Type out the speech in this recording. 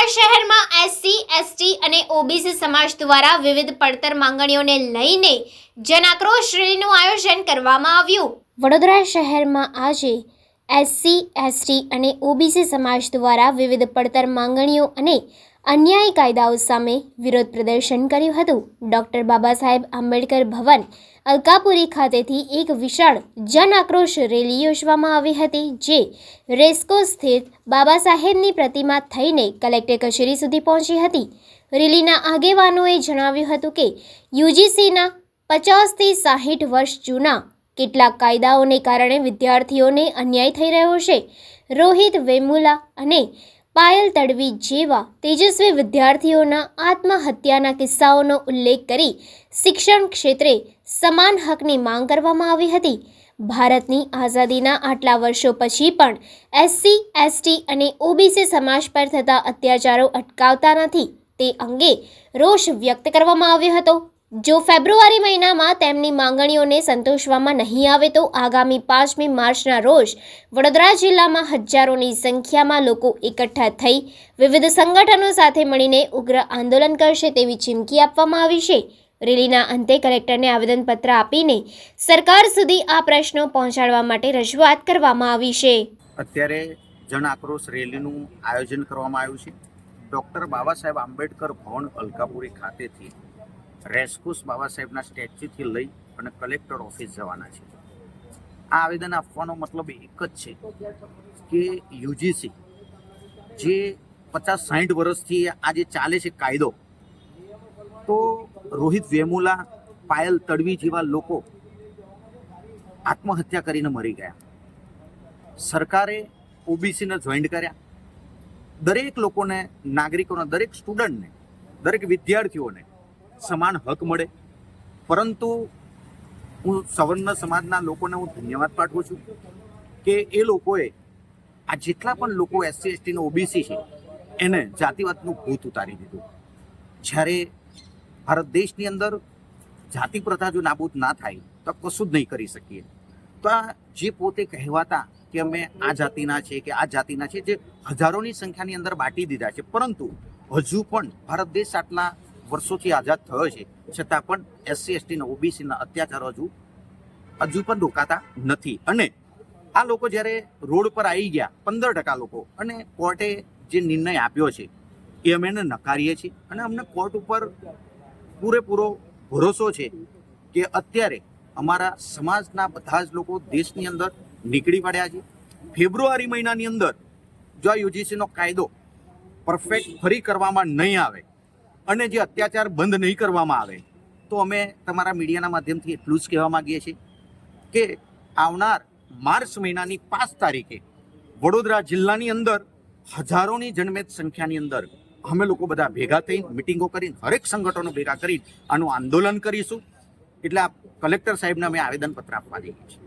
વડોદરા શહેરમાં SC, ST અને OBC સમાજ દ્વારા વિવિધ પડતર માંગણીઓને લઈને જનાક્રોશ રેલીનું આયોજન કરવામાં આવ્યું। વડોદરા શહેરમાં આજે એસસી, એસટી અને ઓબીસી સમાજ દ્વારા વિવિધ પડતર માંગણીઓ અને અન્યાયી કાયદાઓ સામે વિરોધ પ્રદર્શન કર્યું હતું। ડૉક્ટર બાબા સાહેબ આંબેડકર ભવન અલકાપુરી ખાતેથી એક વિશાળ જન આક્રોશ રેલી યોજવામાં આવી હતી, જે રેસકોર્સ સ્થિત બાબા સાહેબની પ્રતિમા થઈને કલેક્ટર કચેરી સુધી પહોંચી હતી। રેલીના આગેવાનોએ જણાવ્યું હતું કે યુજીસીના 50 થી 60 વર્ષ જૂના કેટલાક કાયદાઓને કારણે વિદ્યાર્થીઓને અન્યાય થઈ રહ્યો છે। રોહિત વેમુલા અને પાયલ તડવી જેવા તેજસ્વી વિદ્યાર્થીઓના આત્મહત્યાના કિસ્સાઓનો ઉલ્લેખ કરી શિક્ષણ ક્ષેત્રે સમાન હકની માંગ કરવામાં આવી હતી। ભારતની આઝાદીના આટલા વર્ષો પછી પણ એસસી, એસટી અને ઓબીસી સમાજ પર થતા અત્યાચારો અટકાવતા નથી, તે અંગે રોષ વ્યક્ત કરવામાં આવ્યો હતો। જો ફેબ્રુઆરી મહિનામાં તેમની માંગણીઓને સંતોષવામાં નહીં આવે તો આગામી 5મી માર્ચના રોજ વડોદરા જિલ્લામાં હજારોની સંખ્યામાં લોકો એકઠા થઈ વિવિધ સંગઠનો સાથે મળીને ઉગ્ર આંદોલન કરશે તેવી ચીમકી આપવામાં આવી છે। રેલીના અંતે કલેક્ટરને આવેદનપત્ર આપીને સરકાર સુધી આ પ્રશ્નો પહોંચાડવા માટે રજૂઆત કરવામાં આવી છે। અત્યારે જન આક્રોશ રેલીનું આયોજન કરવામાં આવ્યું છે। ડૉક્ટર બાબા સાહેબ આંબેડકર ભવન અલકાપુરી ખાતેથી રેસકોર્સ બાબા સાહેબના સ્ટેચ્યુથી લઈ અને કલેક્ટર ઓફિસ જવાના છે। આ આવેદન આપવાનો મતલબ એક જ છે કે યુજીસી જે 50-60 વર્ષથી આ જે ચાલે છે કાયદો, તો રોહિત વેમુલા, પાયલ તડવી જેવા લોકો આત્મહત્યા કરીને મરી ગયા। સરકારે ઓબીસીને જોઈન્ટ કર્યા, દરેક લોકોને, નાગરિકોને, દરેક સ્ટુડન્ટને, દરેક વિદ્યાર્થીઓને સમાન હક મળે, પરંતુ હું સવર્ણ સમાજના લોકોને હું ધન્યવાદ પાઠવું છું કે એ લોકોએ આ જેટલા પણ લોકો એસસી, એસટી અને ઓબીસી છે એને જાતિવાદનું ભૂત ઉતારી દીધું। જ્યારે ભારત દેશની અંદર જાતિ પ્રથા જો નાબૂદ ના થાય તો કશું જ નહીં કરી શકીએ। તો આ જે પોતે કહેવાતા કે અમે આ જાતિના છે કે આ જાતિના છે, જે હજારોની સંખ્યાની અંદર બાંટી દીધા છે, પરંતુ હજુ પણ ભારત દેશ આટલા વર્ષોથી આઝાદ થયો છે છતાં પણ એસસી, એસટી અને ઓબીસીના અત્યાચારો હજુ પણ રોકાતા નથી। અને આ લોકો જ્યારે રોડ પર આવી ગયા 15% લોકો, અને કોર્ટે જે નિર્ણય આપ્યો છે એ અમે એને નકારીએ છીએ, અને અમને કોર્ટ ઉપર પૂરેપૂરો ભરોસો છે કે અત્યારે અમારા સમાજના બધા જ લોકો દેશની અંદર નીકળી પડ્યા છે। ફેબ્રુઆરી મહિનાની અંદર જો આ યુજીસીનો કાયદો પરફેક્ટ ફરી કરવામાં નહીં આવે અને જે અત્યાચાર બંધ નહીં કરવામાં આવે તો અમે તમારા મીડિયાના માધ્યમથી એટલું જ કહેવા માગીએ છીએ કે આવનાર માર્ચ મહિનાની 5 તારીખે વડોદરા જિલ્લાની અંદર હજારોની જનમેદ સંખ્યાની અંદર અમે લોકો બધા ભેગા થઈને મિટિંગો કરીને હરેક સંગઠનો ભેગા કરીને આનું આંદોલન કરીશું। એટલે આ કલેક્ટર સાહેબને અમે આવેદનપત્ર આપવા જઈએ છીએ।